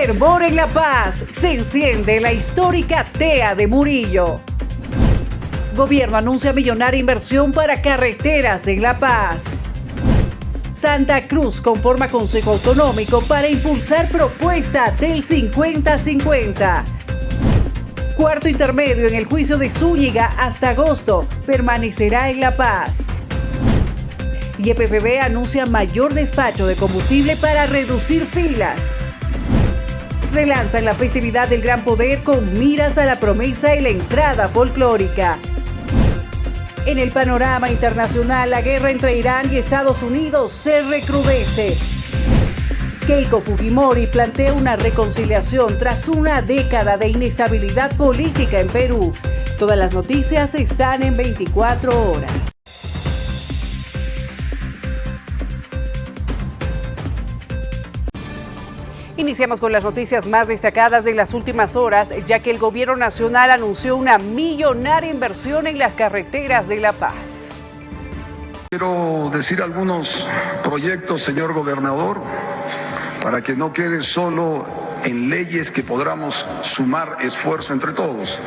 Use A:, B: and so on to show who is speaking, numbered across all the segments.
A: Fervor en La Paz. Se enciende la histórica TEA de Murillo. Gobierno anuncia millonaria inversión para carreteras en La Paz. Santa Cruz conforma Consejo Autonómico para impulsar propuesta del 50-50. Cuarto intermedio en el juicio de Zúñiga hasta agosto. Permanecerá en La Paz. YPFB anuncia mayor despacho de combustible para reducir filas. Relanzan la festividad del Gran Poder con miras a la promesa y la entrada folclórica. En el panorama internacional, la guerra entre Irán y Estados Unidos se recrudece. Keiko Fujimori plantea una reconciliación tras una década de inestabilidad política en Perú. Todas las noticias están en 24 horas. Iniciamos con las noticias más destacadas de las últimas horas, ya que el gobierno nacional anunció una millonaria inversión en las carreteras de La Paz.
B: Quiero decir algunos proyectos, señor gobernador, para que no quede solo en leyes que podamos sumar esfuerzo entre todos.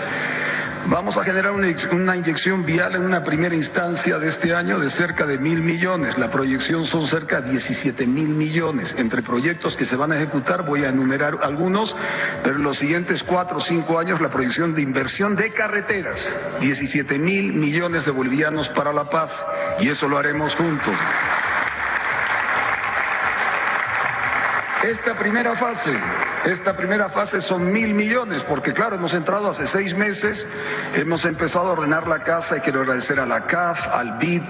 B: Vamos a generar una inyección vial en una primera instancia de este año de cerca de 1.000 millones. La proyección son cerca de 17.000 millones. Entre proyectos que se van a ejecutar, voy a enumerar algunos, pero en los siguientes 4 o 5 años la proyección de inversión de carreteras, 17.000 millones de bolivianos para La Paz, y eso lo haremos juntos. Esta primera fase son 1.000 millones, porque claro, hemos entrado hace 6 meses, hemos empezado a ordenar la casa y quiero agradecer a la CAF, al BID,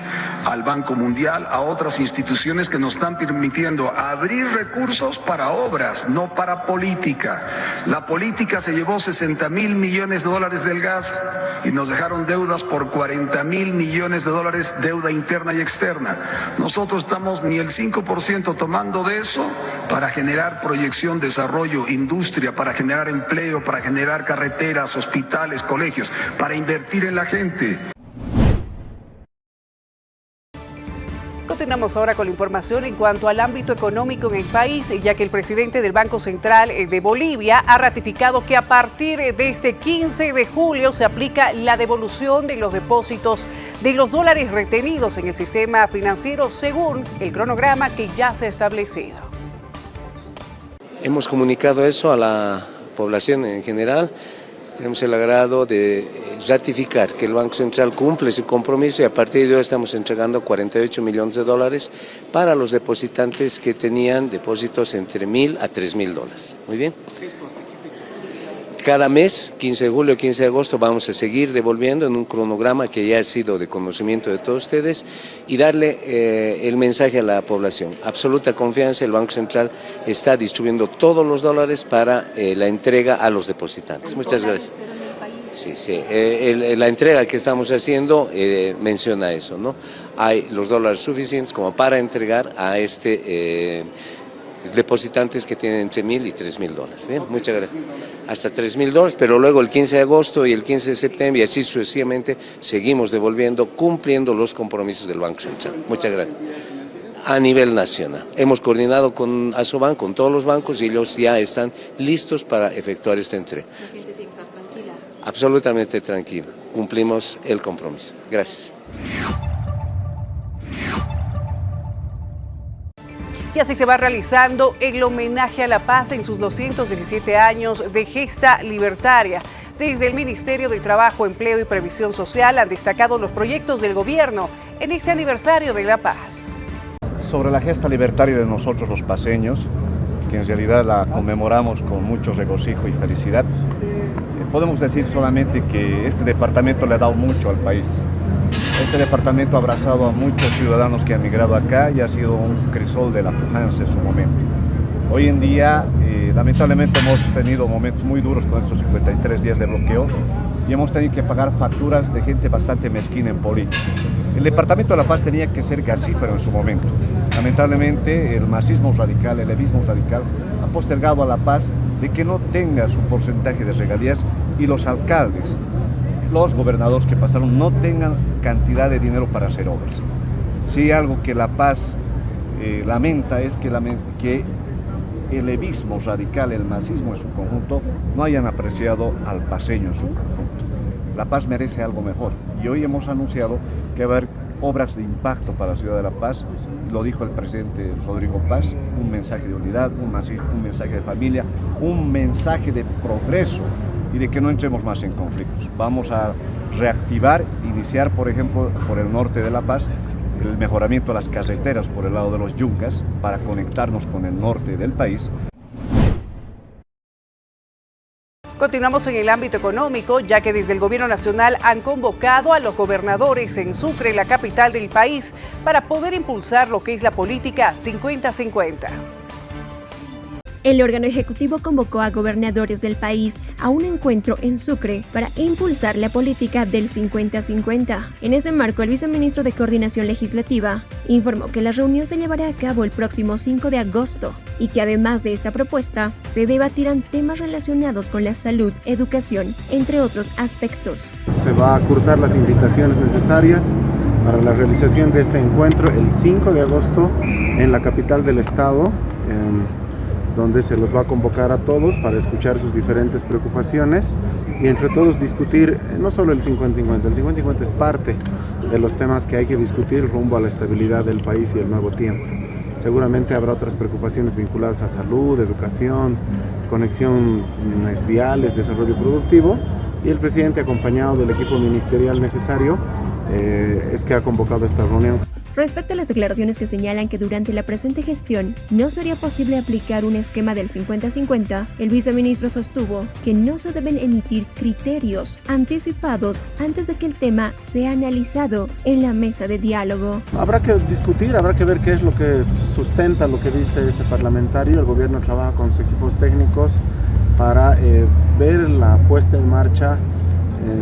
B: al Banco Mundial, a otras instituciones que nos están permitiendo abrir recursos para obras, no para política. La política se llevó 60.000 millones de dólares del gas y nos dejaron deudas por 40.000 millones de dólares, deuda interna y externa. Nosotros estamos ni el 5% tomando de eso para generar proyección, desarrollo, industria, para generar empleo, para generar carreteras, hospitales, colegios, para invertir en la gente.
A: Continuamos ahora con la información en cuanto al ámbito económico en el país, ya que el presidente del Banco Central de Bolivia ha ratificado que a partir de este 15 de julio se aplica la devolución de los depósitos de los dólares retenidos en el sistema financiero según el cronograma que ya se ha establecido.
C: Hemos comunicado eso a la población en general. Tenemos el agrado de ratificar que el Banco Central cumple su compromiso y a partir de hoy estamos entregando 48 millones de dólares para los depositantes que tenían depósitos entre $1.000 a $3.000. Muy bien. Cada mes, 15 de julio, 15 de agosto, vamos a seguir devolviendo en un cronograma que ya ha sido de conocimiento de todos ustedes y darle el mensaje a la población. Absoluta confianza, el Banco Central está distribuyendo todos los dólares para la entrega a los depositantes. Muchas gracias. Sí, la entrega que estamos haciendo menciona eso, ¿no? Hay los dólares suficientes como para entregar a depositantes que tienen entre $1.000 y $3.000. Bien, muchas gracias. Hasta $3.000, pero luego el 15 de agosto y el 15 de septiembre y así sucesivamente seguimos devolviendo, cumpliendo los compromisos del Banco Central. Muchas gracias. A nivel nacional. Hemos coordinado con Asoban, con todos los bancos y ellos ya están listos para efectuar esta entrega.
D: La gente tiene que estar tranquila.
C: Absolutamente tranquila. Cumplimos el compromiso. Gracias.
A: Y así se va realizando el homenaje a La Paz en sus 217 años de gesta libertaria. Desde el Ministerio de Trabajo, Empleo y Previsión Social han destacado los proyectos del gobierno en este aniversario de La Paz.
E: Sobre la gesta libertaria de nosotros los paceños, que en realidad la conmemoramos con mucho regocijo y felicidad, podemos decir solamente que este departamento le ha dado mucho al país. Este departamento ha abrazado a muchos ciudadanos que han migrado acá y ha sido un crisol de la pujanza en su momento. Hoy en día, lamentablemente hemos tenido momentos muy duros con estos 53 días de bloqueo y hemos tenido que pagar facturas de gente bastante mezquina en política. El departamento de La Paz tenía que ser gasífero en su momento. Lamentablemente, el marxismo radical, el levismo radical, ha postergado a La Paz de que no tenga su porcentaje de regalías y los alcaldes, los gobernadores que pasaron no tengan cantidad de dinero para hacer obras. Sí, algo que La Paz lamenta es que el levismo radical, el masismo en su conjunto, no hayan apreciado al paceño en su conjunto. La Paz merece algo mejor y hoy hemos anunciado que va a haber obras de impacto para la ciudad de La Paz. Lo dijo el presidente Rodrigo Paz, un mensaje de unidad, un mensaje de familia, un mensaje de progreso y de que no entremos más en conflictos. Vamos a reactivar, iniciar, por ejemplo, por el norte de La Paz, el mejoramiento de las carreteras por el lado de los Yuncas para conectarnos con el norte del país.
A: Continuamos en el ámbito económico, ya que desde el Gobierno Nacional han convocado a los gobernadores en Sucre, la capital del país, para poder impulsar lo que es la política 50-50.
D: El órgano ejecutivo convocó a gobernadores del país a un encuentro en Sucre para impulsar la política del 50-50. En ese marco, el viceministro de Coordinación Legislativa informó que la reunión se llevará a cabo el próximo 5 de agosto y que además de esta propuesta, se debatirán temas relacionados con la salud, educación, entre otros aspectos.
F: Se va a cursar las invitaciones necesarias para la realización de este encuentro el 5 de agosto en la capital del estado, donde se los va a convocar a todos para escuchar sus diferentes preocupaciones y entre todos discutir no solo el 50-50, el 50-50 es parte de los temas que hay que discutir rumbo a la estabilidad del país y el nuevo tiempo. Seguramente habrá otras preocupaciones vinculadas a salud, educación, conexión viales, desarrollo productivo y el presidente, acompañado del equipo ministerial necesario, es que ha convocado esta reunión.
D: Respecto a las declaraciones que señalan que durante la presente gestión no sería posible aplicar un esquema del 50-50, el viceministro sostuvo que no se deben emitir criterios anticipados antes de que el tema sea analizado en la mesa de diálogo.
F: Habrá que discutir, habrá que ver qué es lo que sustenta lo que dice ese parlamentario. El gobierno trabaja con sus equipos técnicos para ver la puesta en marcha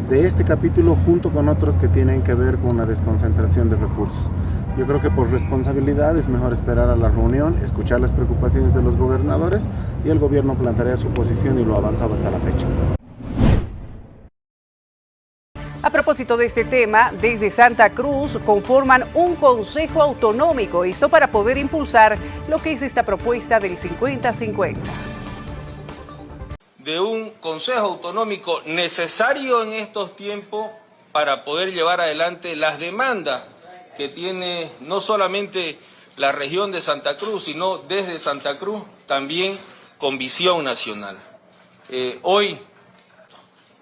F: de este capítulo junto con otros que tienen que ver con la desconcentración de recursos. Yo creo que por responsabilidad es mejor esperar a la reunión, escuchar las preocupaciones de los gobernadores y el gobierno planteará su posición y lo avanzado hasta la fecha.
A: A propósito de este tema, desde Santa Cruz conforman un consejo autonómico, esto para poder impulsar lo que es esta propuesta del 50-50.
G: De un consejo autonómico necesario en estos tiempos para poder llevar adelante las demandas que tiene no solamente la región de Santa Cruz, sino desde Santa Cruz también con visión nacional. Hoy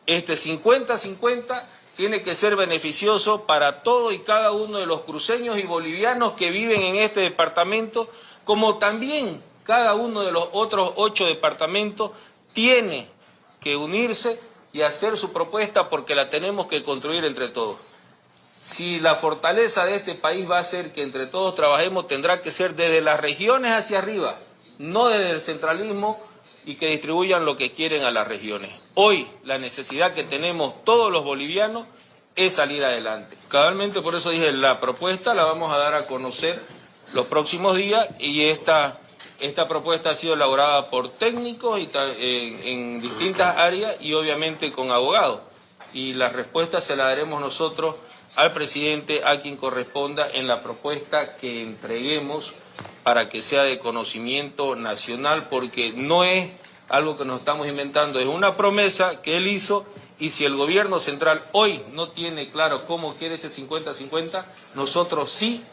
G: este 50-50 tiene que ser beneficioso para todo y cada uno de los cruceños y bolivianos que viven en este departamento, como también cada uno de los otros 8 departamentos tiene que unirse y hacer su propuesta porque la tenemos que construir entre todos. Si la fortaleza de este país va a ser que entre todos trabajemos, tendrá que ser desde las regiones hacia arriba, no desde el centralismo y que distribuyan lo que quieren a las regiones. Hoy la necesidad que tenemos todos los bolivianos es salir adelante. Cabalmente por eso dije, la propuesta la vamos a dar a conocer los próximos días y esta propuesta ha sido elaborada por técnicos en distintas áreas y obviamente con abogados. Y la respuesta se la daremos nosotros al presidente, a quien corresponda, en la propuesta que entreguemos para que sea de conocimiento nacional, porque no es algo que nos estamos inventando, es una promesa que él hizo y si el gobierno central hoy no tiene claro cómo quiere ese 50-50, nosotros sí.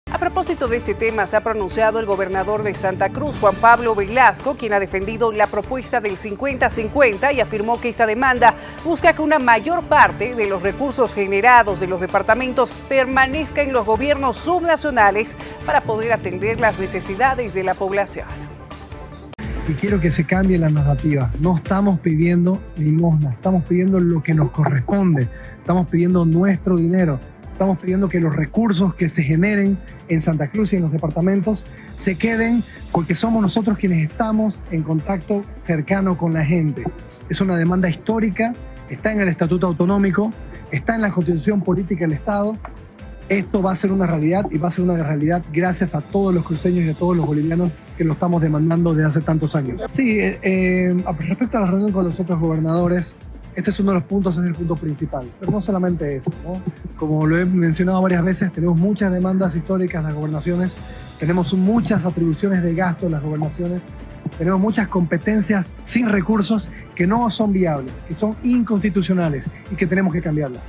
A: A propósito de este tema, se ha pronunciado el gobernador de Santa Cruz, Juan Pablo Velasco, quien ha defendido la propuesta del 50-50 y afirmó que esta demanda busca que una mayor parte de los recursos generados de los departamentos permanezca en los gobiernos subnacionales para poder atender las necesidades de la población.
H: Y quiero que se cambie la narrativa. No estamos pidiendo limosna, estamos pidiendo lo que nos corresponde, estamos pidiendo nuestro dinero. Estamos pidiendo que los recursos que se generen en Santa Cruz y en los departamentos se queden porque somos nosotros quienes estamos en contacto cercano con la gente. Es una demanda histórica, está en el Estatuto Autonómico, está en la Constitución Política del Estado. Esto va a ser una realidad y va a ser una realidad gracias a todos los cruceños y a todos los bolivianos que lo estamos demandando desde hace tantos años. Sí, respecto a la reunión con los otros gobernadores, este es uno de los puntos, es el punto principal. Pero no solamente eso, ¿no? Como lo he mencionado varias veces, tenemos muchas demandas históricas, las gobernaciones, tenemos muchas atribuciones de gasto en las gobernaciones, tenemos muchas competencias sin recursos que no son viables, que son inconstitucionales y que tenemos que cambiarlas.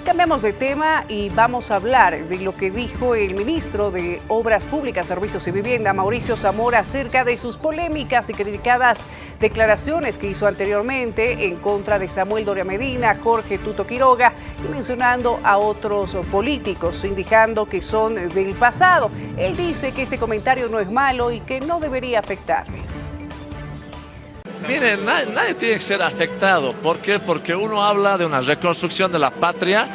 A: Cambiamos de tema y vamos a hablar de lo que dijo el ministro de Obras Públicas, Servicios y Vivienda, Mauricio Zamora, acerca de sus polémicas y criticadas declaraciones que hizo anteriormente en contra de Samuel Doria Medina, Jorge Tuto Quiroga y mencionando a otros políticos, indicando que son del pasado. Él dice que este comentario no es malo y que no debería afectarles.
I: Miren, nadie tiene que ser afectado. ¿Por qué? Porque uno habla de una reconstrucción de la patria,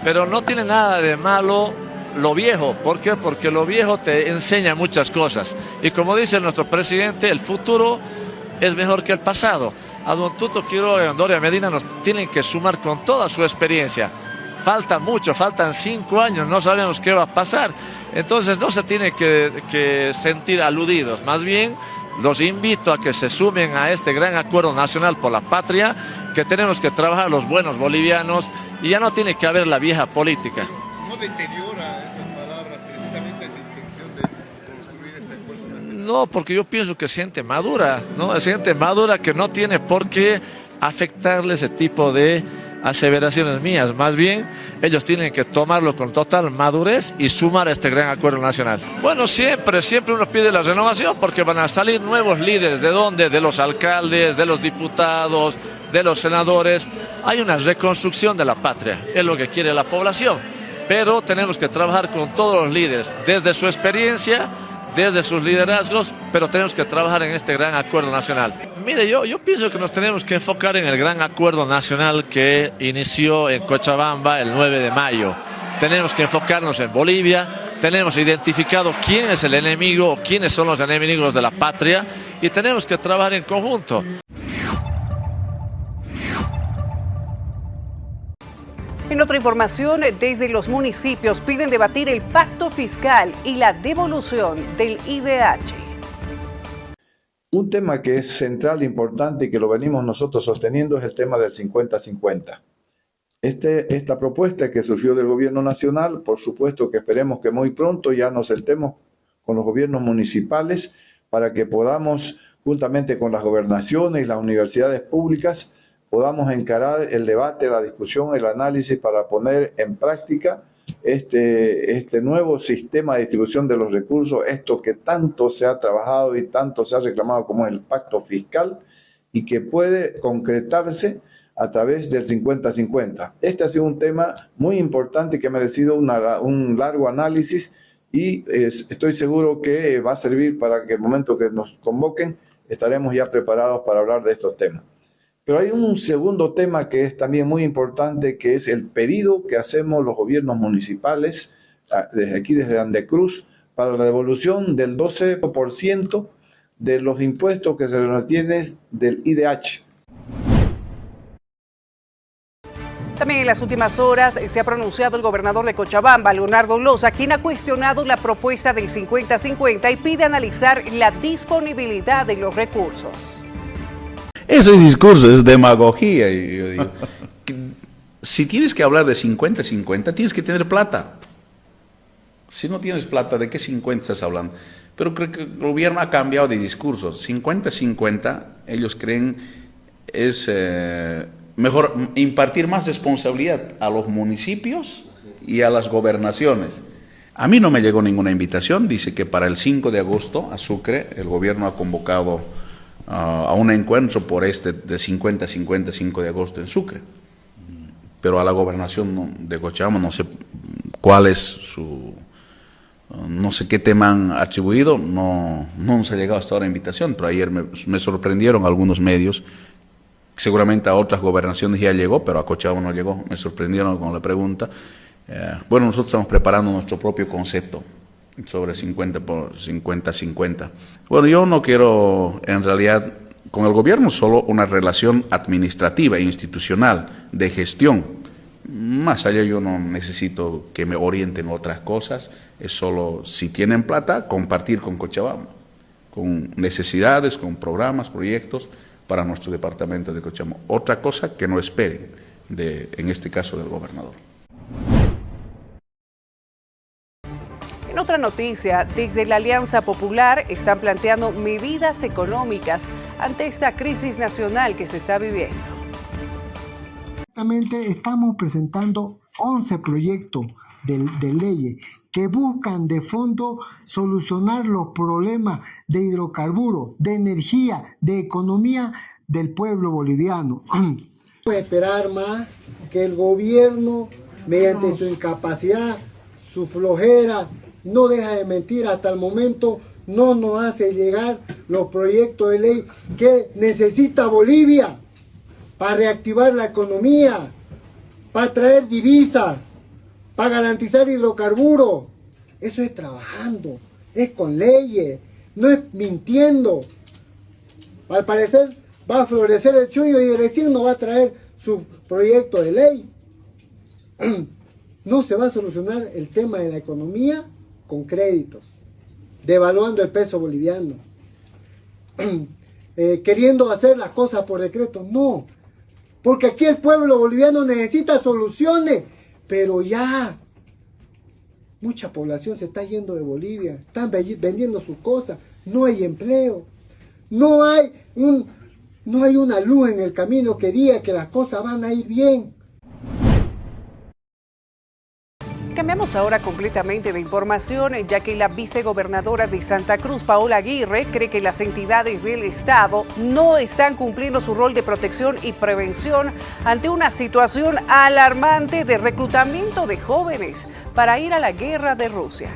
I: pero no tiene nada de malo lo viejo. ¿Por qué? Porque lo viejo te enseña muchas cosas. Y como dice nuestro presidente, el futuro es mejor que el pasado. A don Tuto Quiroga y a don Doria Medina nos tienen que sumar con toda su experiencia. Falta mucho, faltan 5 años, no sabemos qué va a pasar. Entonces no se tiene que sentir aludidos, más bien los invito a que se sumen a este gran acuerdo nacional por la patria, que tenemos que trabajar los buenos bolivianos y ya no tiene que haber la vieja política.
J: ¿No deteriora esas palabras precisamente esa intención de construir este acuerdo nacional?
I: No, porque yo pienso que es gente madura, ¿no? Es gente madura que no tiene por qué afectarle ese tipo de aseveraciones mías. Más bien, ellos tienen que tomarlo con total madurez y sumar a este gran acuerdo nacional. Bueno, siempre uno pide la renovación porque van a salir nuevos líderes. ¿De dónde? De los alcaldes, de los diputados, de los senadores. Hay una reconstrucción de la patria, es lo que quiere la población. Pero tenemos que trabajar con todos los líderes, desde su experiencia, desde sus liderazgos, pero tenemos que trabajar en este gran acuerdo nacional. Mire, yo pienso que nos tenemos que enfocar en el gran acuerdo nacional que inició en Cochabamba el 9 de mayo. Tenemos que enfocarnos en Bolivia, tenemos identificado quién es el enemigo o quiénes son los enemigos de la patria y tenemos que trabajar en conjunto.
A: En otra información, desde los municipios piden debatir el pacto fiscal y la devolución del IDH.
K: Un tema que es central, importante y que lo venimos nosotros sosteniendo es el tema del 50-50. Esta propuesta que surgió del gobierno nacional, por supuesto que esperemos que muy pronto ya nos sentemos con los gobiernos municipales para que podamos, juntamente con las gobernaciones y las universidades públicas, podamos encarar el debate, la discusión, el análisis para poner en práctica este nuevo sistema de distribución de los recursos, esto que tanto se ha trabajado y tanto se ha reclamado como es el pacto fiscal y que puede concretarse a través del 50-50. Este ha sido un tema muy importante que ha merecido un largo análisis y estoy seguro que va a servir para que el momento que nos convoquen estaremos ya preparados para hablar de estos temas. Pero hay un segundo tema que es también muy importante, que es el pedido que hacemos los gobiernos municipales, desde aquí, desde Andecruz, para la devolución del 12% de los impuestos que se retienen del IDH.
A: También en las últimas horas se ha pronunciado el gobernador de Cochabamba, Leonardo Loza, quien ha cuestionado la propuesta del 50-50 y pide analizar la disponibilidad de los recursos.
L: Ese discurso es demagogía. Yo digo, si tienes que hablar de 50-50, tienes que tener plata. Si no tienes plata, ¿de qué 50 estás hablando? Pero creo que el gobierno ha cambiado de discurso. 50-50, ellos creen es mejor impartir más responsabilidad a los municipios y a las gobernaciones. A mí no me llegó ninguna invitación. Dice que para el 5 de agosto a Sucre el gobierno ha convocado a un encuentro por de 50-50, 5 de agosto en Sucre. Pero a la gobernación de Cochabamba no sé cuál es su... no sé qué tema han atribuido, no nos ha llegado hasta ahora invitación, pero ayer me sorprendieron algunos medios, seguramente a otras gobernaciones ya llegó, pero a Cochabamba no llegó, me sorprendieron con la pregunta. Bueno, nosotros estamos preparando nuestro propio concepto sobre 50-50. Bueno, yo no quiero en realidad con el gobierno solo una relación administrativa e institucional de gestión. Más allá yo no necesito que me orienten otras cosas, es solo si tienen plata, compartir con Cochabamba, con necesidades, con programas, proyectos para nuestro departamento de Cochabamba. Otra cosa que no esperen, en este caso del gobernador.
A: otra noticia, desde la Alianza Popular están planteando medidas económicas ante esta crisis nacional que se está viviendo.
M: Estamos presentando 11 proyectos de leyes que buscan de fondo solucionar los problemas de hidrocarburos, de energía, de economía del pueblo boliviano. No puede esperar más que el gobierno, mediante su incapacidad, su flojera, no deja de mentir hasta el momento, no nos hace llegar los proyectos de ley que necesita Bolivia para reactivar la economía, para traer divisas, para garantizar hidrocarburos. Eso es trabajando, es con leyes, no es mintiendo. Al parecer va a florecer el chullo y recién nos va a traer su proyecto de ley. No se va a solucionar el tema de la economía con créditos, devaluando el peso boliviano, queriendo hacer las cosas por decreto. No, porque aquí el pueblo boliviano necesita soluciones, pero ya mucha población se está yendo de Bolivia, están vendiendo sus cosas, no hay empleo, no hay una luz en el camino que diga que las cosas van a ir bien.
A: Cambiamos ahora completamente de información, ya que la vicegobernadora de Santa Cruz, Paola Aguirre, cree que las entidades del Estado no están cumpliendo su rol de protección y prevención ante una situación alarmante de reclutamiento de jóvenes para ir a la guerra de Rusia.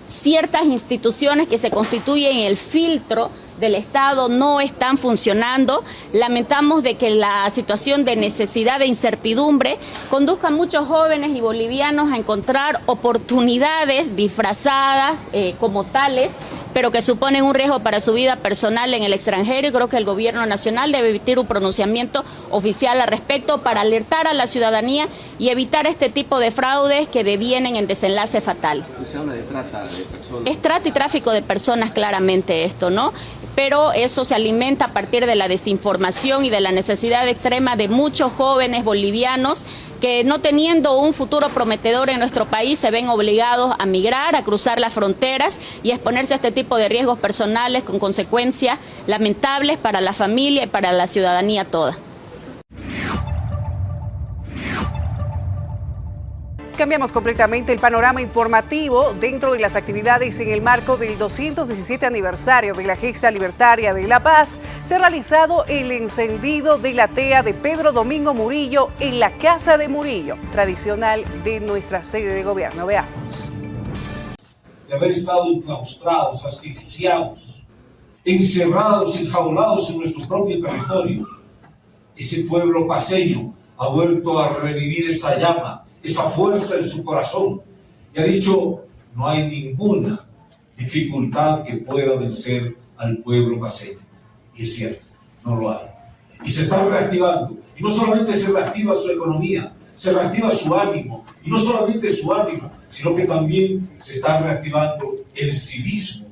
N: Ciertas instituciones que se constituyen el filtro del Estado no están funcionando. Lamentamos de que la situación de necesidad de incertidumbre conduzca a muchos jóvenes y bolivianos a encontrar oportunidades disfrazadas como tales, pero que suponen un riesgo para su vida personal en el extranjero, y creo que el gobierno nacional debe emitir un pronunciamiento oficial al respecto para alertar a la ciudadanía y evitar este tipo de fraudes que devienen en desenlace fatal.
O: Se habla de trata de personas.
N: Es trata y tráfico de personas claramente esto, ¿no? Pero eso se alimenta a partir de la desinformación y de la necesidad extrema de muchos jóvenes bolivianos que, no teniendo un futuro prometedor en nuestro país, se ven obligados a migrar, a cruzar las fronteras y a exponerse a este tipo de riesgos personales con consecuencias lamentables para la familia y para la ciudadanía toda.
A: Cambiamos completamente el panorama informativo dentro de las actividades en el marco del 217 aniversario de la Gesta Libertaria de La Paz. Se ha realizado el encendido de la tea de Pedro Domingo Murillo en la Casa de Murillo, tradicional de nuestra sede de gobierno. Veamos.
P: De haber estado enclaustrados, asfixiados, encerrados, enjaulados en nuestro propio territorio, ese pueblo paceño ha vuelto a revivir esa llama, esa fuerza en su corazón, y ha dicho: no hay ninguna dificultad que pueda vencer al pueblo paceño. Y es cierto, no lo hay. Y se está reactivando. Y no solamente se reactiva su economía, se reactiva su ánimo. Y no solamente su ánimo, sino que también se está reactivando el civismo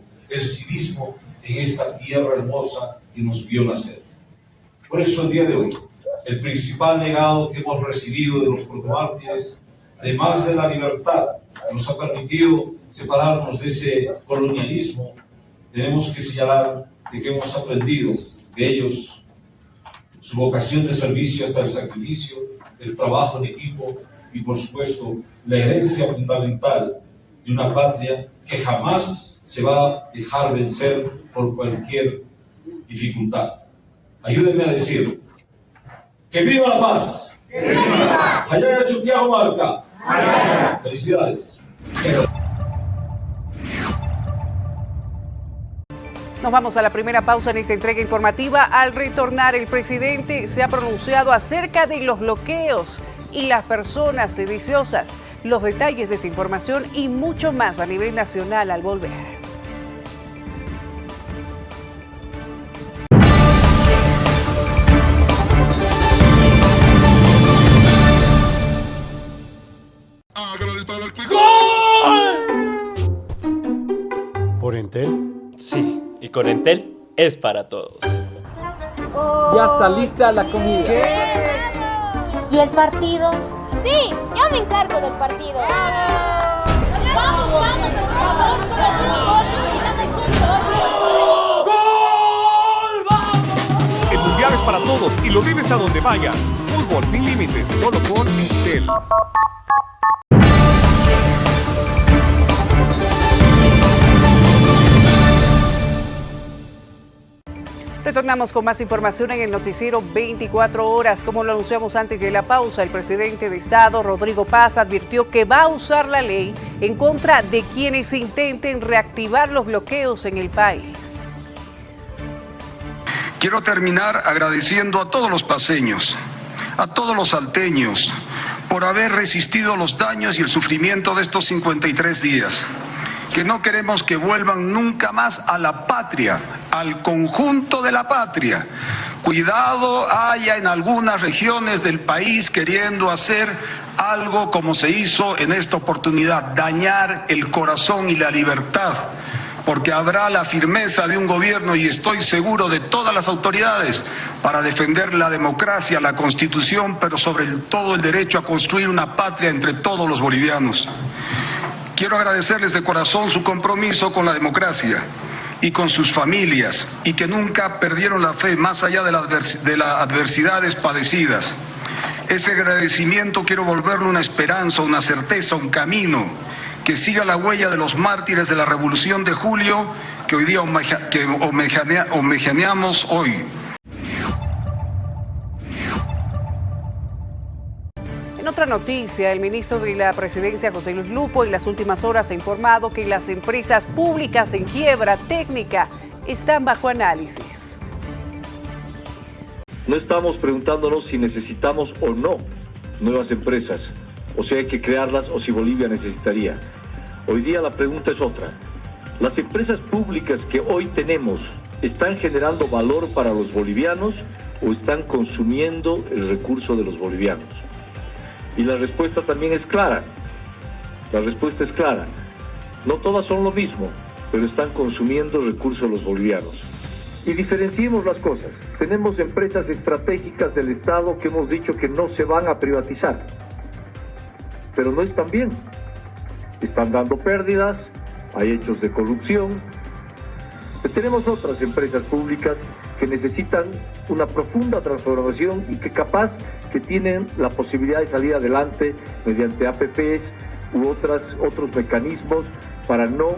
P: en esta tierra hermosa que nos vio nacer. Por eso el día de hoy, el principal legado que hemos recibido de los protomártires, además de la libertad que nos ha permitido separarnos de ese colonialismo, tenemos que señalar de que hemos aprendido de ellos su vocación de servicio hasta el sacrificio, el trabajo en equipo y, por supuesto, la herencia fundamental de una patria que jamás se va a dejar vencer por cualquier dificultad. Ayúdenme a decir: ¡que viva la paz! ¡Que viva! ¡Hayaya Chutiajo Marca! ¡Hayaya! ¡Felicidades!
A: Nos vamos a la primera pausa en esta entrega informativa. Al retornar, el presidente se ha pronunciado acerca de los bloqueos y las personas sediciosas. Los detalles de esta información y mucho más a nivel nacional al volver.
Q: ¿Por Entel?
R: Sí, y con Entel es para todos.
S: Ya está lista la comida.
T: ¿Y el partido?
U: Sí, yo me encargo del partido.
T: El mundial es para todos y lo vives a donde vayas. Fútbol sin límites, solo con Entel.
A: Retornamos con más información en el noticiero 24 horas. Como lo anunciamos antes de la pausa, el presidente de Estado, Rodrigo Paz, advirtió que va a usar la ley en contra de quienes intenten reactivar los bloqueos en el país.
B: Quiero terminar agradeciendo a todos los paceños, a todos los salteños, por haber resistido los daños y el sufrimiento de estos 53 días. Que no queremos que vuelvan nunca más a la patria, al conjunto de la patria. Cuidado haya en algunas regiones del país queriendo hacer algo como se hizo en esta oportunidad, dañar el corazón y la libertad, porque habrá la firmeza de un gobierno, y estoy seguro de todas las autoridades, para defender la democracia, la Constitución, pero sobre todo el derecho a construir una patria entre todos los bolivianos. Quiero agradecerles de corazón su compromiso con la democracia y con sus familias, y que nunca perdieron la fe más allá de las adversidades padecidas. Ese agradecimiento quiero volverlo una esperanza, una certeza, un camino que siga la huella de los mártires de la Revolución de Julio que hoy día homenajeamos hoy.
A: En otra noticia, el ministro de la Presidencia, José Luis Lupo, en las últimas horas ha informado que las empresas públicas en quiebra técnica están bajo análisis.
U: No estamos preguntándonos si necesitamos o no nuevas empresas, o si hay que crearlas o si Bolivia necesitaría. Hoy día la pregunta es otra. ¿Las empresas públicas que hoy tenemos están generando valor para los bolivianos o están consumiendo el recurso de los bolivianos? Y la respuesta también es clara. La respuesta es clara. No todas son lo mismo, pero están consumiendo recursos de los bolivianos. Y diferenciemos las cosas. Tenemos empresas estratégicas del Estado que hemos dicho que no se van a privatizar. Pero no están bien. Están dando pérdidas, hay hechos de corrupción. Tenemos otras empresas públicas que necesitan una profunda transformación y que capaz que tienen la posibilidad de salir adelante mediante APPs u otros mecanismos para no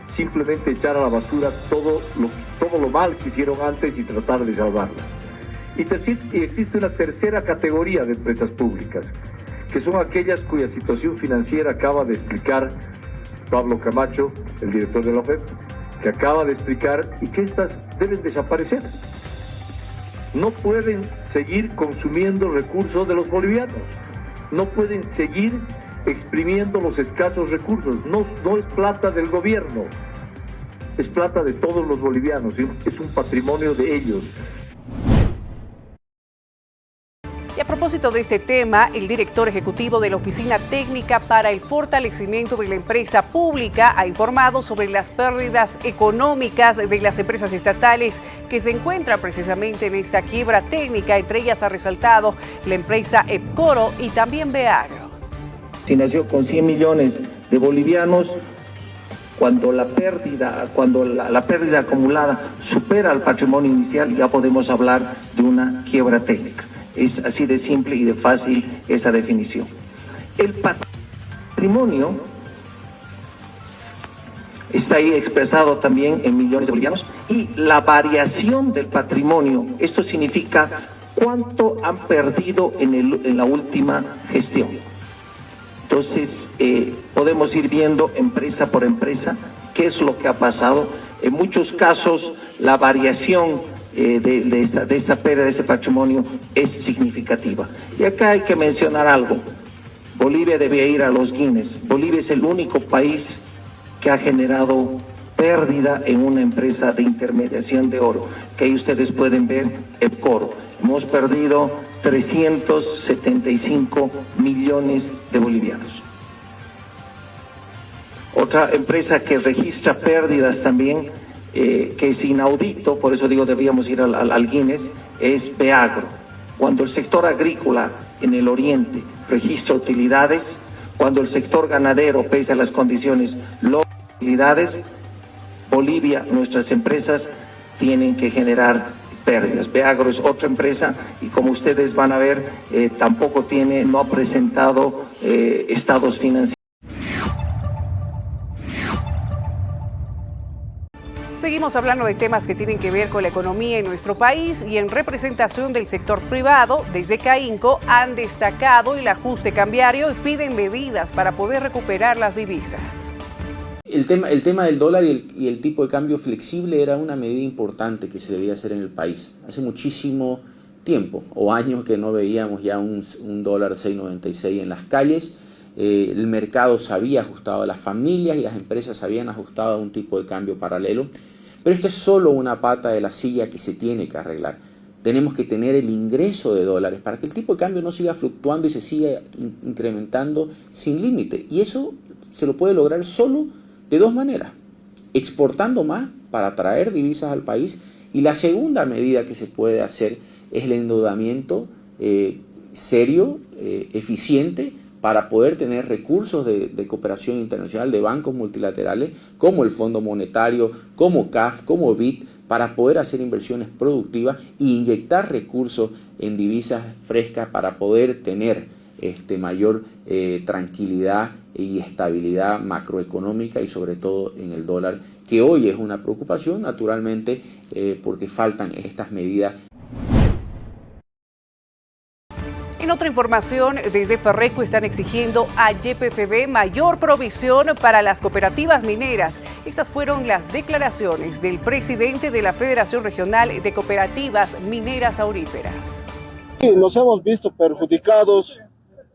U: simplemente echar a la basura todo lo mal que hicieron antes y tratar de salvarlas. Y existe una tercera categoría de empresas públicas, que son aquellas cuya situación financiera acaba de explicar Pablo Camacho, el director de la OFEP, que acaba de explicar, y que estas deben desaparecer. No pueden seguir consumiendo recursos de los bolivianos, no pueden seguir exprimiendo los escasos recursos. No es plata del gobierno, es plata de todos los bolivianos, es un patrimonio de ellos.
A: Y a propósito de este tema, el director ejecutivo de la Oficina Técnica para el Fortalecimiento de la Empresa Pública ha informado sobre las pérdidas económicas de las empresas estatales que se encuentran precisamente en esta quiebra técnica. Entre ellas ha resaltado la empresa Epcoro y también Beagro.
V: Nació con 100 millones de bolivianos. Cuando la pérdida acumulada supera el patrimonio inicial, ya podemos hablar de una quiebra técnica. Es así de simple y de fácil esa definición. El patrimonio está ahí expresado también en millones de bolivianos, y la variación del patrimonio, esto significa cuánto han perdido en la última gestión. Entonces, podemos ir viendo empresa por empresa qué es lo que ha pasado. En muchos casos, la variación de esta pérdida de ese patrimonio es significativa. Y acá hay que mencionar algo. Bolivia debía ir a los Guinness. Bolivia es el único país que ha generado pérdida en una empresa de intermediación de oro, que ahí ustedes pueden ver Epcoro. Hemos perdido 375 millones de bolivianos. Otra empresa que registra pérdidas también, que es inaudito, por eso digo debíamos ir al Guinness, es Beagro. Cuando el sector agrícola en el oriente registra utilidades, Cuando el sector ganadero, pese a las condiciones localidades, Bolivia, nuestras empresas tienen que generar pérdidas. Beagro es otra empresa y como ustedes van a ver, tampoco no ha presentado estados financieros.
A: Seguimos hablando de temas que tienen que ver con la economía en nuestro país y en representación del sector privado, desde CAINCO han destacado el ajuste cambiario y piden medidas para poder recuperar las divisas.
C: El tema del dólar y el tipo de cambio flexible era una medida importante que se debía hacer en el país. Hace muchísimo tiempo o años que no veíamos ya un dólar 6.96 en las calles. El mercado se había ajustado, las familias y las empresas se habían ajustado a un tipo de cambio paralelo. Pero esto es solo una pata de la silla que se tiene que arreglar. Tenemos que tener el ingreso de dólares para que el tipo de cambio no siga fluctuando y se siga incrementando sin límite. Y eso se lo puede lograr solo de dos maneras. Exportando más para traer divisas al país. Y la segunda medida que se puede hacer es el endeudamiento serio, eficiente, para poder tener recursos de cooperación internacional, de bancos multilaterales, como el Fondo Monetario, como CAF, como BID, para poder hacer inversiones productivas e inyectar recursos en divisas frescas para poder tener mayor tranquilidad y estabilidad macroeconómica y sobre todo en el dólar, que hoy es una preocupación naturalmente porque faltan estas medidas.
A: En otra información, desde Ferreco están exigiendo a YPFB mayor provisión para las cooperativas mineras. Estas fueron las declaraciones del presidente de la Federación Regional de Cooperativas Mineras Auríferas.
E: Sí, nos hemos visto perjudicados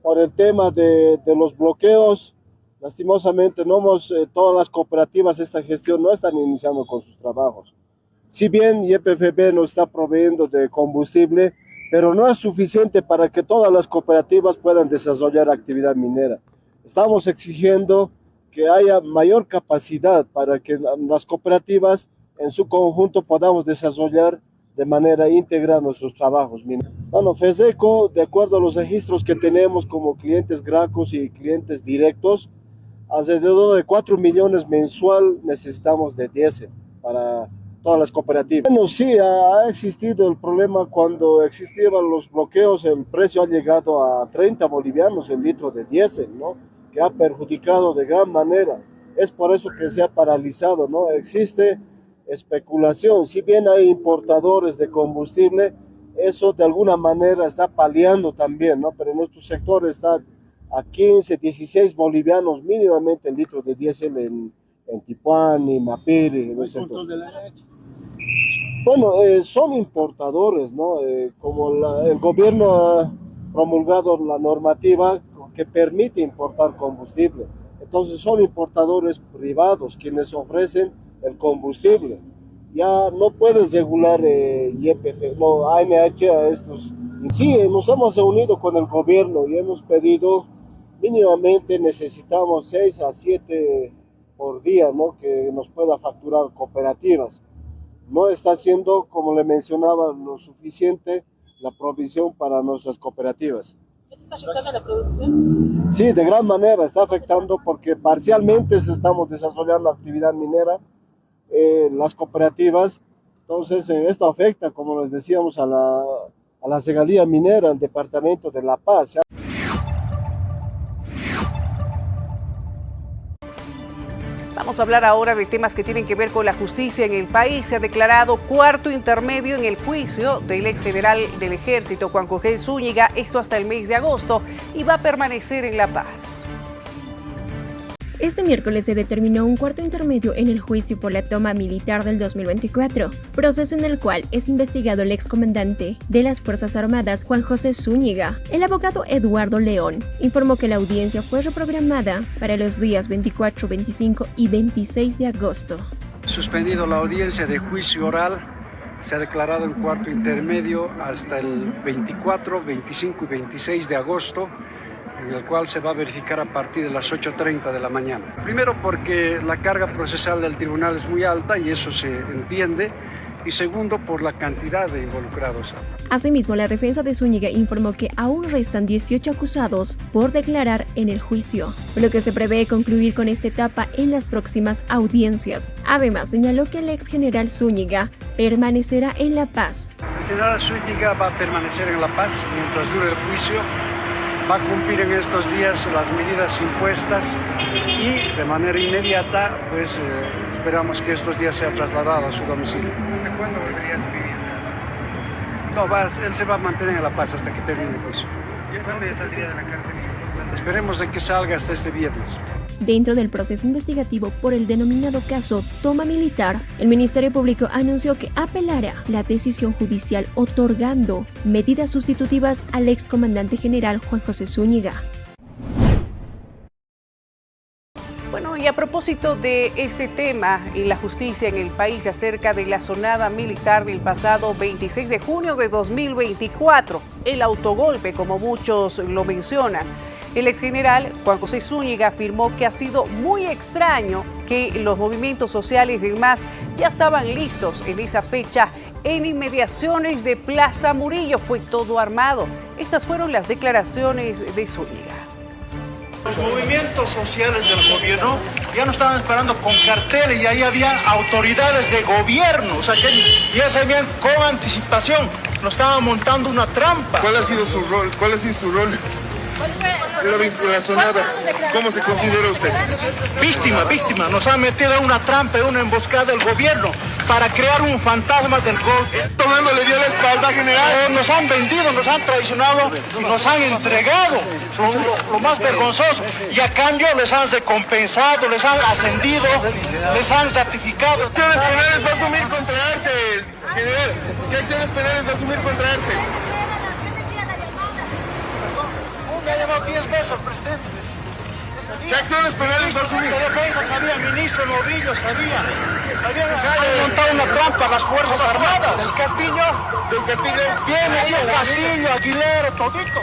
E: por el tema de los bloqueos. Lastimosamente, todas las cooperativas esta gestión no están iniciando con sus trabajos. Si bien YPFB nos está proveyendo de combustible, pero no es suficiente para que todas las cooperativas puedan desarrollar actividad minera. Estamos exigiendo que haya mayor capacidad para que las cooperativas en su conjunto podamos desarrollar de manera íntegra nuestros trabajos mineros. Bueno, FESECO, de acuerdo a los registros que tenemos como clientes gracos y clientes directos, alrededor de 4 millones mensual necesitamos de diésel para todas las cooperativas. Bueno, sí, ha existido el problema cuando existían los bloqueos, el precio ha llegado a 30 bolivianos el litro de diésel, ¿no? Que ha perjudicado de gran manera. Es por eso que se ha paralizado, ¿no? Existe especulación, si bien hay importadores de combustible, eso de alguna manera está paliando también, ¿no? Pero nuestro sector está a 15, 16 bolivianos mínimamente el litro de diésel en Tipuani, Mapiri, en el sector. Bueno, son importadores, ¿no? Como el gobierno ha promulgado la normativa que permite importar combustible. Entonces son importadores privados quienes ofrecen el combustible. Ya no puedes regular YPF, no, ANH a estos. Sí, nos hemos reunido con el gobierno y hemos pedido mínimamente necesitamos 6 a 7 por día, ¿no? Que nos pueda facturar cooperativas. No está siendo, como le mencionaba, lo suficiente la provisión para nuestras cooperativas.
W: ¿Esto está afectando la producción?
E: Sí, de gran manera está afectando porque parcialmente estamos desarrollando actividad minera, las cooperativas, entonces esto afecta, como les decíamos, a la regalía minera, al departamento de La Paz.
A: Vamos a hablar ahora de temas que tienen que ver con la justicia en el país. Se ha declarado cuarto intermedio en el juicio del ex general del Ejército, Juan José Zúñiga, esto hasta el mes de agosto, y va a permanecer en La Paz.
D: Este miércoles se determinó un cuarto intermedio en el juicio por la toma militar del 2024, proceso en el cual es investigado el excomandante de las Fuerzas Armadas, Juan José Zúñiga. El abogado Eduardo León informó que la audiencia fue reprogramada para los días 24, 25 y 26 de agosto.
X: Suspendido la audiencia de juicio oral, se ha declarado en cuarto intermedio hasta el 24, 25 y 26 de agosto, en el cual se va a verificar a partir de las 8:30 de la mañana. Primero porque la carga procesal del tribunal es muy alta y eso se entiende, y segundo, por la cantidad de involucrados.
D: Asimismo, la defensa de Zúñiga informó que aún restan 18 acusados por declarar en el juicio, por lo que se prevé concluir con esta etapa en las próximas audiencias. Además, señaló que el ex general Zúñiga permanecerá en La Paz.
X: El general Zúñiga va a permanecer en La Paz mientras dure el juicio, va a cumplir en estos días las medidas impuestas y de manera inmediata, pues esperamos que estos días sea trasladado a su domicilio.
F: ¿Hasta cuándo volvería a su vivienda?
X: No, él se va a mantener en La Paz hasta que termine el juicio.
F: ¿Y cuándo ya saldría de la cárcel?
X: Esperemos de que salga hasta este viernes.
D: Dentro del proceso investigativo por el denominado caso Toma Militar, el Ministerio Público anunció que apelará la decisión judicial otorgando medidas sustitutivas al excomandante general Juan José Zúñiga.
A: Bueno, y a propósito de este tema y la justicia en el país acerca de la sonada militar del pasado 26 de junio de 2024, el autogolpe, como muchos lo mencionan, el exgeneral Juan José Zúñiga afirmó que ha sido muy extraño que los movimientos sociales del MAS ya estaban listos en esa fecha en inmediaciones de Plaza Murillo. Fue todo armado. Estas fueron las declaraciones de Zúñiga.
G: Los movimientos sociales del gobierno ya no estaban esperando con carteles, ya ahí había autoridades de gobierno, o sea que ya sabían con anticipación, nos estaban montando una trampa.
H: ¿Cuál ha sido su rol? ¿Cuál ha sido su rol? La sonada, ¿cómo se considera usted?
G: Víctima, nos han metido en una trampa, en una emboscada del gobierno para crear un fantasma del golpe.
H: ¿Tomando le dio la espalda, general?
G: Nos han vendido, nos han traicionado y nos han entregado, lo más vergonzoso, y a cambio les han recompensado, les han ascendido, les han ratificado.
H: ¿Qué acciones penales va a asumir contra Arce, general? ¿Qué acciones penales va a asumir contra Arce?
G: Me ha llamado 10 veces al presidente.
H: ¿Qué acciones penales va a asumir?
G: La defensa sabía, ministro Novillo sabía. Han montado una trampa a las Fuerzas Armadas.
H: ¿Del Castillo?
G: Tiene ahí el Castillo, Aguilero, todito.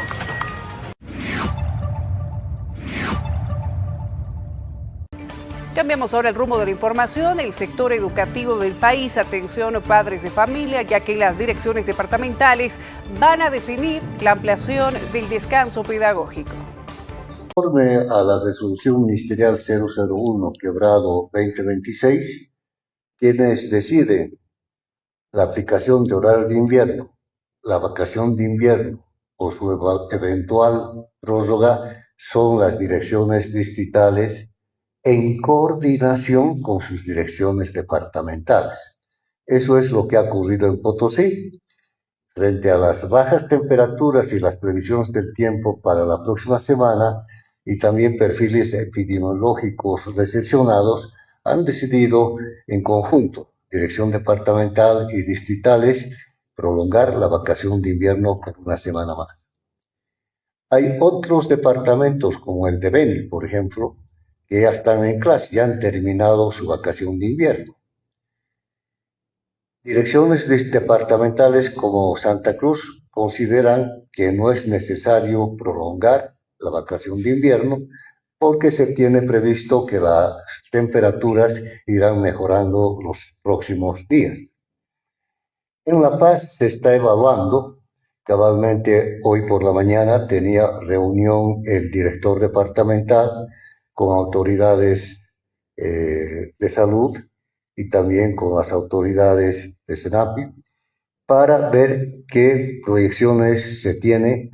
A: Cambiamos ahora el rumbo de la información. El sector educativo del país, atención padres de familia, ya que las direcciones departamentales van a definir la ampliación del descanso pedagógico.
J: Conforme a la resolución ministerial 001/2026, quienes deciden la aplicación de horario de invierno, la vacación de invierno o su eventual prórroga son las direcciones distritales en coordinación con sus direcciones departamentales. Eso es lo que ha ocurrido en Potosí. Frente a las bajas temperaturas y las previsiones del tiempo para la próxima semana y también perfiles epidemiológicos decepcionados, han decidido en conjunto, dirección departamental y distritales, prolongar la vacación de invierno por una semana más. Hay otros departamentos, como el de Beni, por ejemplo, que ya están en clase, ya han terminado su vacación de invierno. Direcciones departamentales como Santa Cruz consideran que no es necesario prolongar la vacación de invierno porque se tiene previsto que las temperaturas irán mejorando los próximos días. En La Paz se está evaluando, cabalmente hoy por la mañana tenía reunión el director departamental con autoridades de salud y también con las autoridades de SENAPI para ver qué proyecciones se tiene.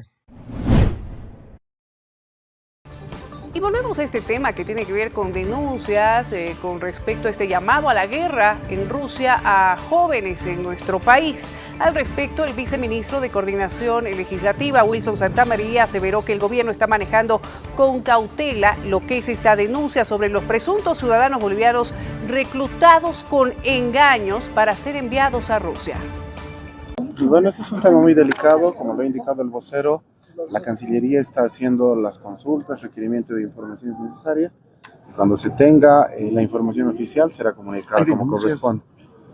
A: Y volvemos a este tema que tiene que ver con denuncias con respecto a este llamado a la guerra en Rusia a jóvenes en nuestro país. Al respecto, el viceministro de Coordinación Legislativa, Wilson Santamaría, aseveró que el gobierno está manejando con cautela lo que es esta denuncia sobre los presuntos ciudadanos bolivianos reclutados con engaños para ser enviados a Rusia.
Y: Y bueno, ese es un tema muy delicado, como lo ha indicado el vocero. La Cancillería está haciendo las consultas, requerimiento de informaciones necesarias. Cuando se tenga la información oficial será comunicada como corresponde.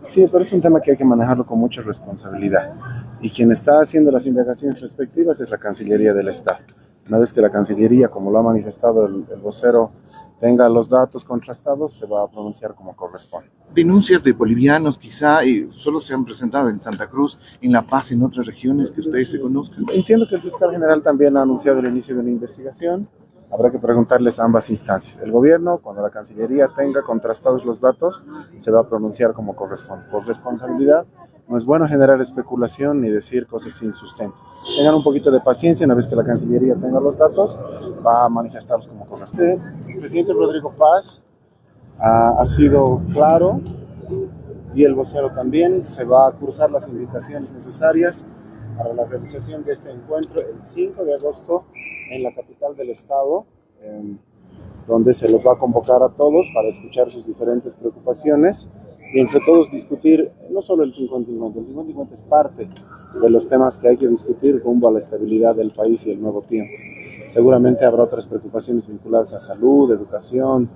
Y: Sí, pero es un tema que hay que manejarlo con mucha responsabilidad. Y quien está haciendo las indagaciones respectivas es la Cancillería del Estado. Una vez que la Cancillería, como lo ha manifestado el vocero, tenga los datos contrastados, se va a pronunciar como corresponde.
H: Denuncias de bolivianos quizá solo se han presentado en Santa Cruz, en La Paz, en otras regiones que ustedes se conozcan.
Y: Entiendo que el fiscal general también ha anunciado el inicio de una investigación. Habrá que preguntarles a ambas instancias. El gobierno, cuando la Cancillería tenga contrastados los datos, se va a pronunciar como corresponde. Por responsabilidad, no es bueno generar especulación ni decir cosas sin sustento. Tengan un poquito de paciencia, una vez que la Cancillería tenga los datos, va a manifestarlos como corresponde. El presidente Rodrigo Paz ha sido claro, y el vocero también. Se va a cruzar las invitaciones necesarias para la realización de este encuentro el 5 de agosto en la capital del estado, donde se los va a convocar a todos para escuchar sus diferentes preocupaciones y entre todos discutir no solo el 50-50, el 50-50 es parte de los temas que hay que discutir rumbo a la estabilidad del país y el nuevo tiempo. Seguramente habrá otras preocupaciones vinculadas a salud, educación,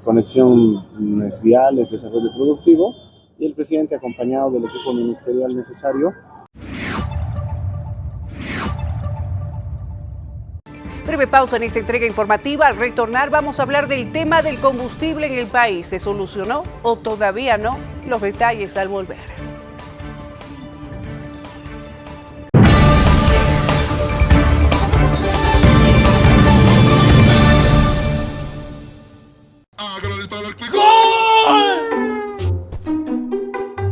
Y: conexiones viales, desarrollo productivo, y el presidente, acompañado del equipo ministerial necesario.
A: Breve pausa en esta entrega informativa. Al retornar vamos a hablar del tema del combustible en el país. ¿Se solucionó o todavía no? Los detalles al volver.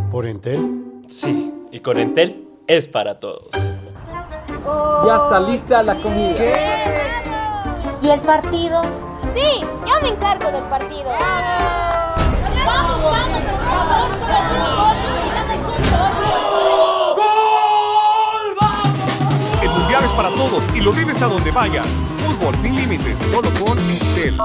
Q: ¿Por Entel?
R: Sí, y con Entel es para todos.
S: Ya está lista la comida.
I: ¿Y el partido? Sí, yo me encargo del partido. ¡Vamos, vamos!
T: ¡Gol! ¡Vamos! El Mundial es para todos y lo vives a donde vayas. Fútbol sin límites, solo con Entel.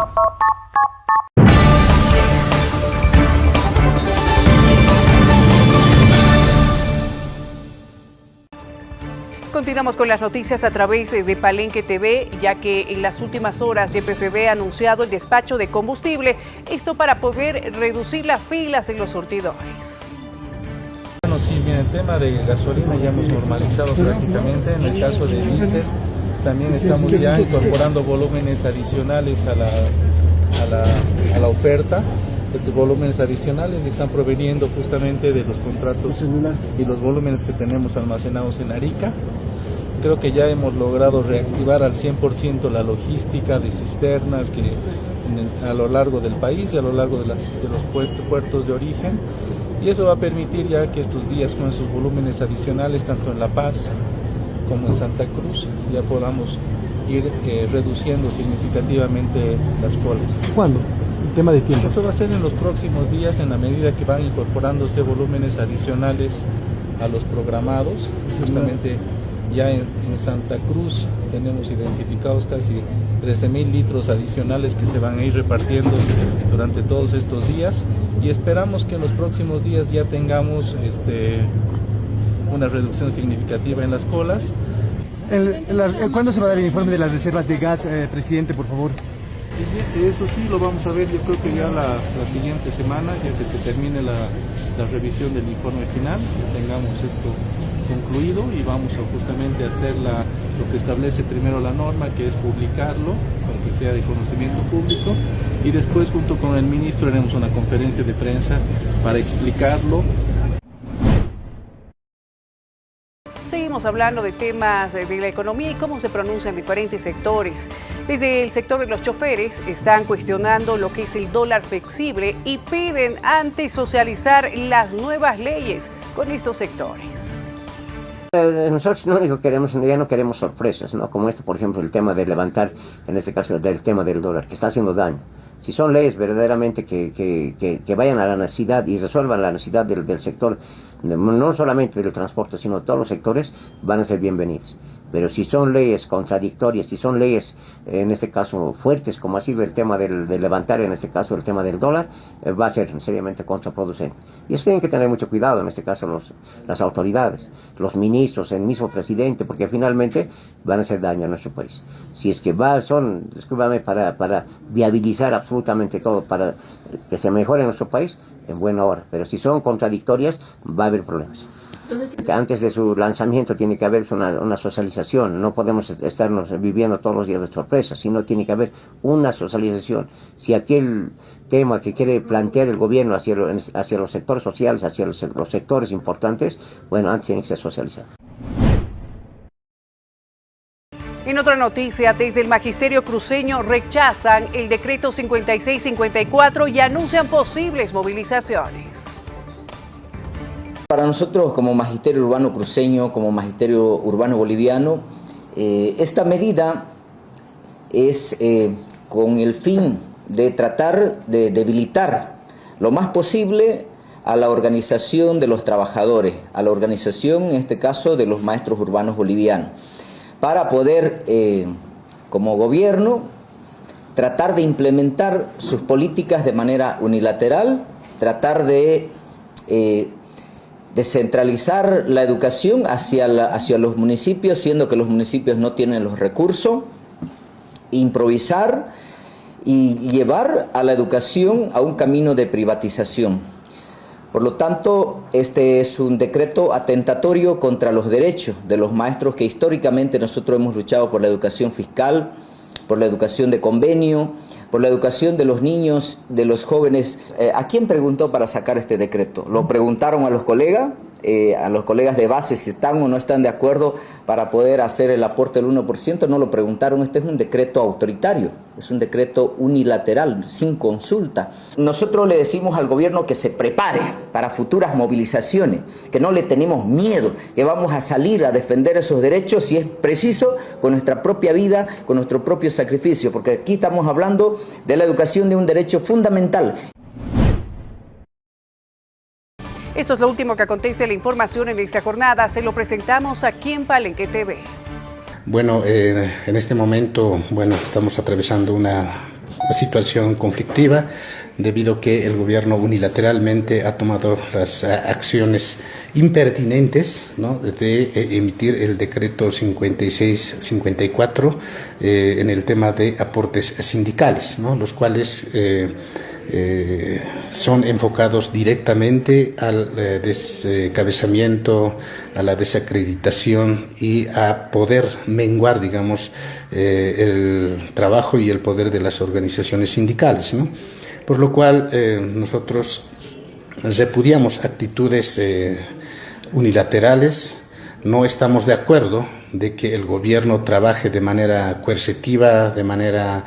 A: Continuamos con las noticias a través de Palenque TV, ya que en las últimas horas YPFB ha anunciado el despacho de combustible, esto para poder reducir las filas en los surtidores.
K: Bueno, sí, bien, el tema de gasolina ya hemos normalizado prácticamente. En el caso de diésel también estamos ya incorporando volúmenes adicionales a la oferta. Estos volúmenes adicionales están proveniendo justamente de los contratos y los volúmenes que tenemos almacenados en Arica. Creo que ya hemos logrado reactivar al 100% la logística de cisternas a lo largo del país y a lo largo de los puertos de origen. Y eso va a permitir ya que estos días con esos volúmenes adicionales, tanto en La Paz como en Santa Cruz, ya podamos ir reduciendo significativamente las colas.
Q: ¿Cuándo? El tema de tiempo.
K: Esto va a ser en los próximos días, en la medida que van incorporándose volúmenes adicionales a los programados. Justamente ya en Santa Cruz tenemos identificados casi 13.000 litros adicionales que se van a ir repartiendo durante todos estos días, y esperamos que en los próximos días ya tengamos una reducción significativa en las colas.
Q: ¿Cuándo se va a dar el informe de las reservas de gas, presidente, por favor?
K: Eso sí, lo vamos a ver, yo creo que ya la siguiente semana, ya que se termine la revisión del informe final, que tengamos esto concluido, y vamos a justamente hacer lo que establece primero la norma, que es publicarlo para que sea de conocimiento público, y después junto con el ministro haremos una conferencia de prensa para explicarlo.
A: Seguimos hablando de temas de la economía y cómo se pronuncian diferentes sectores. Desde el sector de los choferes están cuestionando lo que es el dólar flexible y piden antes socializar las nuevas leyes con estos sectores.
L: Nosotros lo único que queremos, ya no queremos sorpresas, ¿no? Como esto, por ejemplo, el tema de levantar, en este caso, del tema del dólar, que está haciendo daño. Si son leyes verdaderamente que vayan a la necesidad y resuelvan la necesidad del sector, no solamente del transporte, sino de todos los sectores, van a ser bienvenidos. Pero si son leyes contradictorias, si son leyes, en este caso, fuertes, como ha sido el tema de levantar, en este caso, el tema del dólar, va a ser seriamente contraproducente. Y eso tienen que tener mucho cuidado, en este caso, las autoridades, los ministros, el mismo presidente, porque finalmente van a hacer daño a nuestro país. Si es que discúlpame, para viabilizar absolutamente todo, para que se mejore nuestro país, en buena hora. Pero si son contradictorias, va a haber problemas. Antes de su lanzamiento tiene que haber una socialización. No podemos estarnos viviendo todos los días de sorpresa, sino tiene que haber una socialización. Si aquel tema que quiere plantear el gobierno hacia los sectores sociales, hacia los sectores importantes, bueno, antes tiene que ser socializado.
A: En otra noticia, desde el Magisterio Cruceño rechazan el decreto 5654 y anuncian posibles movilizaciones.
B: Para nosotros como Magisterio Urbano Cruceño, como Magisterio Urbano Boliviano, esta medida es con el fin de tratar de debilitar lo más posible a la organización de los trabajadores, a la organización, en este caso, de los maestros urbanos bolivianos, para poder, como gobierno, tratar de implementar sus políticas de manera unilateral, tratar de descentralizar la educación hacia los municipios, siendo que los municipios no tienen los recursos, improvisar y llevar a la educación a un camino de privatización. Por lo tanto, este es un decreto atentatorio contra los derechos de los maestros que históricamente nosotros hemos luchado por la educación fiscal, por la educación de convenio, por la educación de los niños, de los jóvenes. ¿A quién preguntó para sacar este decreto? ¿Lo preguntaron a los colegas de base si están o no están de acuerdo para poder hacer el aporte del 1%? No lo preguntaron. Este es un decreto autoritario, es un decreto unilateral, sin consulta. Nosotros le decimos al gobierno que se prepare para futuras movilizaciones, que no le tenemos miedo, que vamos a salir a defender esos derechos si es preciso, con nuestra propia vida, con nuestro propio sacrificio, porque aquí estamos hablando de la educación de un derecho fundamental.
A: Esto es lo último que acontece en la información en esta jornada. Se lo presentamos aquí en Palenque TV.
M: Bueno, en este momento, estamos atravesando una situación conflictiva debido a que el gobierno unilateralmente ha tomado las acciones impertinentes, ¿no?, de emitir el decreto 5654 en el tema de aportes sindicales, ¿no?, los cuales son enfocados directamente al descabezamiento, a la desacreditación y a poder menguar, digamos, el trabajo y el poder de las organizaciones sindicales, ¿no? Por lo cual nosotros repudiamos actitudes unilaterales. No estamos de acuerdo de que el gobierno trabaje de manera coercitiva, de manera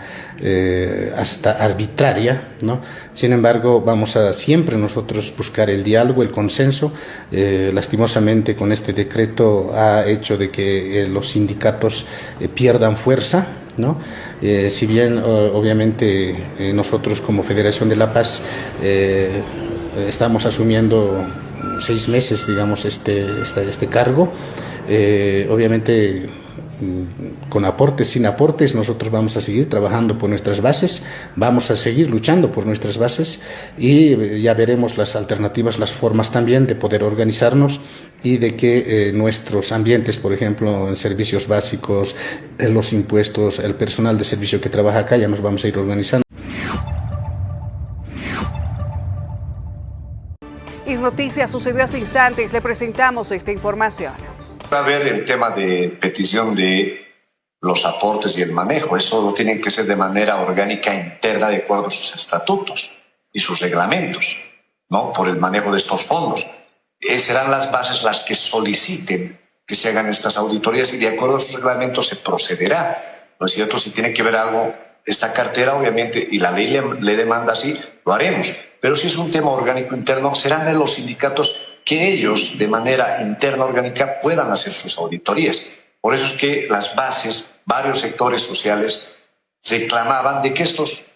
M: hasta arbitraria, ¿no? Sin embargo, vamos a siempre nosotros buscar el diálogo, el consenso. Lastimosamente, con este decreto ha hecho de que los sindicatos pierdan fuerza, ¿no? Si bien obviamente nosotros como Federación de La Paz estamos asumiendo 6 meses, digamos, este cargo, obviamente con aportes, sin aportes, nosotros vamos a seguir trabajando por nuestras bases, vamos a seguir luchando por nuestras bases y ya veremos las alternativas, las formas también de poder organizarnos y de que nuestros ambientes, por ejemplo, en servicios básicos, en los impuestos, el personal de servicio que trabaja acá, ya nos vamos a ir organizando.
A: Is Noticias sucedió hace instantes, le presentamos esta información.
N: Va a haber el tema de petición de los aportes y el manejo. Eso lo tienen que ser de manera orgánica interna de acuerdo a sus estatutos y sus reglamentos, ¿no?, por el manejo de estos fondos. Serán las bases las que soliciten que se hagan estas auditorías y de acuerdo a sus reglamentos se procederá. ¿No es cierto? Si tiene que ver algo esta cartera, obviamente, y la ley le demanda así, lo haremos. Pero si es un tema orgánico interno, serán los sindicatos que ellos, de manera interna orgánica, puedan hacer sus auditorías. Por eso es que las bases, varios sectores sociales, reclamaban de que estos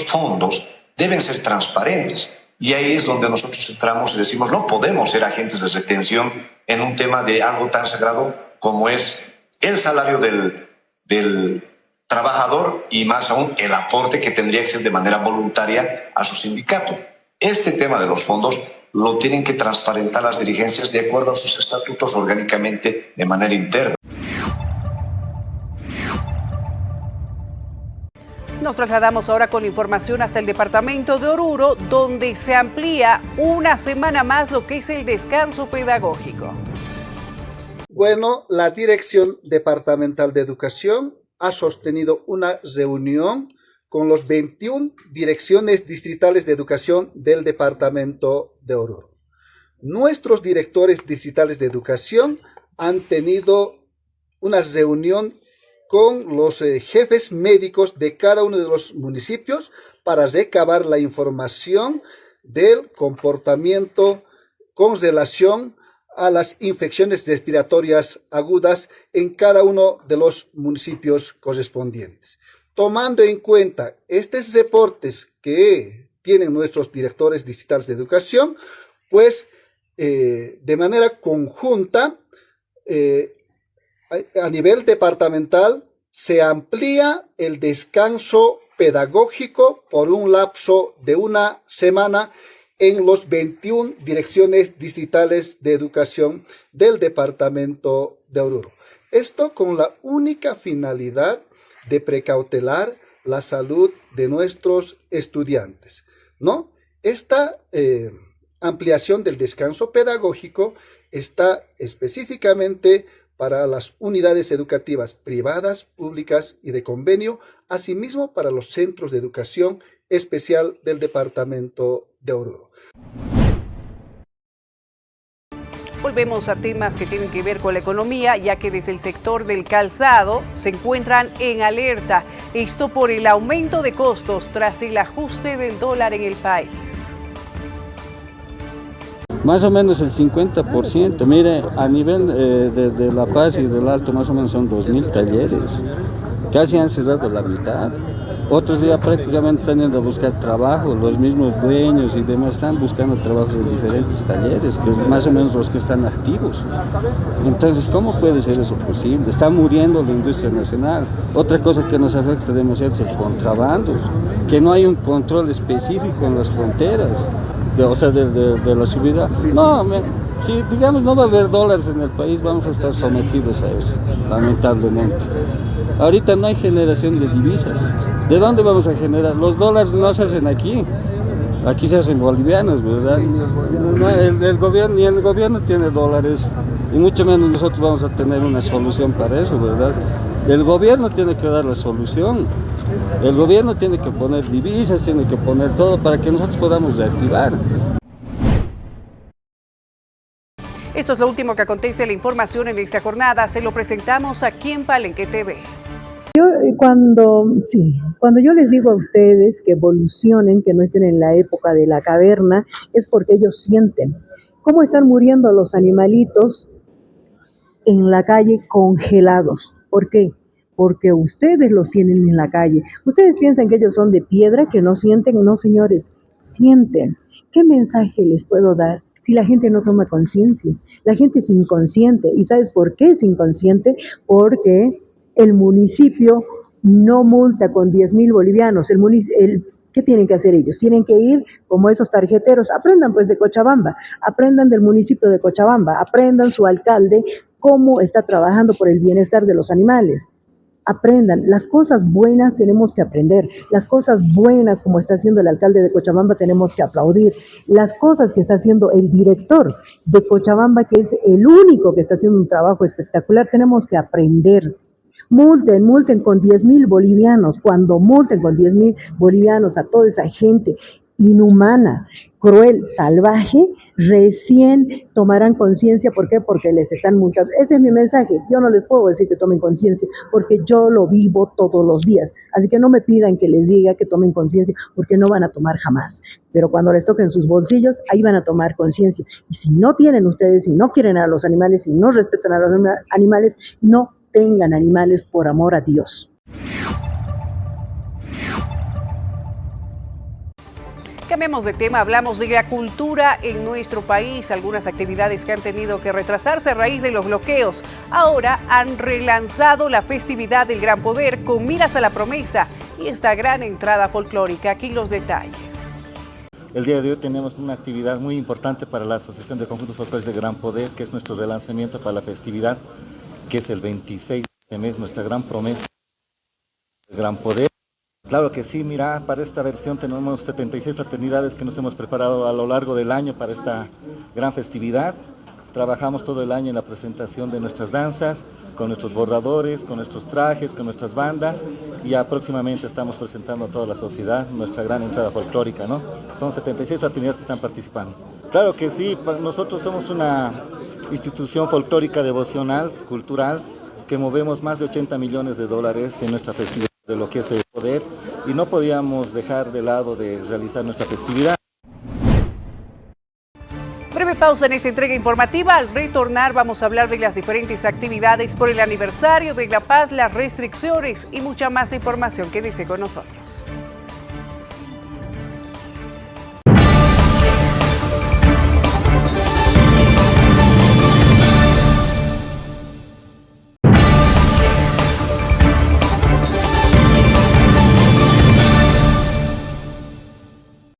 N: fondos deben ser transparentes. Y ahí es donde nosotros entramos y decimos, no podemos ser agentes de retención en un tema de algo tan sagrado como es el salario del trabajador y más aún el aporte que tendría que ser de manera voluntaria a su sindicato. Este tema de los fondos lo tienen que transparentar las dirigencias de acuerdo a sus estatutos orgánicamente de manera interna.
A: Nos trasladamos ahora con información hasta el departamento de Oruro, donde se amplía una semana más lo que es el descanso pedagógico.
C: Bueno, la Dirección Departamental de Educación ha sostenido una reunión con los 21 direcciones distritales de educación del departamento de Oruro. Nuestros directores distritales de educación han tenido una reunión con los jefes médicos de cada uno de los municipios para recabar la información del comportamiento con relación a las infecciones respiratorias agudas en cada uno de los municipios correspondientes. Tomando en cuenta estos reportes que tienen nuestros directores distritales de educación, pues de manera conjunta, a nivel departamental, se amplía el descanso pedagógico por un lapso de una semana en los 21 direcciones distritales de educación del departamento de Oruro. Esto con la única finalidad de precautelar la salud de nuestros estudiantes, ¿no? Esta ampliación del descanso pedagógico está específicamente para las unidades educativas privadas, públicas y de convenio, asimismo para los centros de educación especial del departamento de Oruro.
A: Volvemos a temas que tienen que ver con la economía, ya que desde el sector del calzado se encuentran en alerta. Esto por el aumento de costos tras el ajuste del dólar en el país.
O: Más o menos el 50%, mire, a nivel de La Paz y del Alto más o menos son 2.000 talleres, casi han cerrado la mitad. Otros ya prácticamente están yendo a buscar trabajo, los mismos dueños y demás están buscando trabajos en diferentes talleres, que es más o menos los que están activos. Entonces, ¿cómo puede ser eso posible? Está muriendo la industria nacional. Otra cosa que nos afecta demasiado es el contrabando, que no hay un control específico en las fronteras. De la subida. No, si digamos no va a haber dólares en el país, vamos a estar sometidos a eso, lamentablemente. Ahorita no hay generación de divisas. ¿De dónde vamos a generar? Los dólares no se hacen aquí se hacen bolivianos, ¿verdad? No, el gobierno, ni el gobierno tiene dólares, y mucho menos nosotros vamos a tener una solución para eso, ¿verdad? El gobierno tiene que dar la solución. El gobierno tiene que poner divisas, tiene que poner todo para que nosotros podamos reactivar.
A: Esto es lo último que acontece en la información en esta jornada. Se lo presentamos aquí en Palenque TV.
P: Cuando yo les digo a ustedes que evolucionen, que no estén en la época de la caverna, es porque ellos sienten cómo están muriendo los animalitos en la calle congelados. ¿Por qué? Porque ustedes los tienen en la calle. Ustedes piensan que ellos son de piedra, que no sienten. No, señores, sienten. ¿Qué mensaje les puedo dar si la gente no toma conciencia? La gente es inconsciente. ¿Y sabes por qué es inconsciente? Porque el municipio no multa con 10.000 bolivianos. ¿Qué tienen que hacer ellos? Tienen que ir como esos tarjeteros. Aprendan pues de Cochabamba, aprendan del municipio de Cochabamba, aprendan su alcalde cómo está trabajando por el bienestar de los animales. Aprendan, las cosas buenas tenemos que aprender, las cosas buenas como está haciendo el alcalde de Cochabamba tenemos que aplaudir, las cosas que está haciendo el director de Cochabamba, que es el único que está haciendo un trabajo espectacular, tenemos que aprender. Multen con 10.000 bolivianos, cuando multen con 10.000 bolivianos a toda esa gente inhumana, cruel, salvaje, recién tomarán conciencia. ¿Por qué? Porque les están multando. Ese es mi mensaje. Yo no les puedo decir que tomen conciencia, porque yo lo vivo todos los días. Así que no me pidan que les diga que tomen conciencia, porque no van a tomar jamás. Pero cuando les toquen sus bolsillos, ahí van a tomar conciencia. Y si no tienen ustedes, si no quieren a los animales, si no respetan a los animales, no tengan animales, por amor a Dios.
A: Cambiamos de tema, hablamos de la cultura en nuestro país, algunas actividades que han tenido que retrasarse a raíz de los bloqueos. Ahora han relanzado la festividad del Gran Poder con miras a la promesa y esta gran entrada folclórica. Aquí los detalles.
U: El día de hoy tenemos una actividad muy importante para la Asociación de Conjuntos Folclóricos de Gran Poder, que es nuestro relanzamiento para la festividad, que es el 26 de este mes, nuestra gran promesa del Gran Poder, Claro que sí, mira, para esta versión tenemos 76 fraternidades que nos hemos preparado a lo largo del año para esta gran festividad. Trabajamos todo el año en la presentación de nuestras danzas, con nuestros bordadores, con nuestros trajes, con nuestras bandas, y ya próximamente estamos presentando a toda la sociedad nuestra gran entrada folclórica, ¿no? Son 76 fraternidades que están participando. Claro que sí, nosotros somos una institución folclórica devocional, cultural, que movemos más de 80 millones de dólares en nuestra festividad de lo que es el poder, y no podíamos dejar de lado de realizar nuestra festividad.
A: Breve pausa en esta entrega informativa. Al retornar vamos a hablar de las diferentes actividades por el aniversario de La Paz, las restricciones y mucha más información. Quédese con nosotros.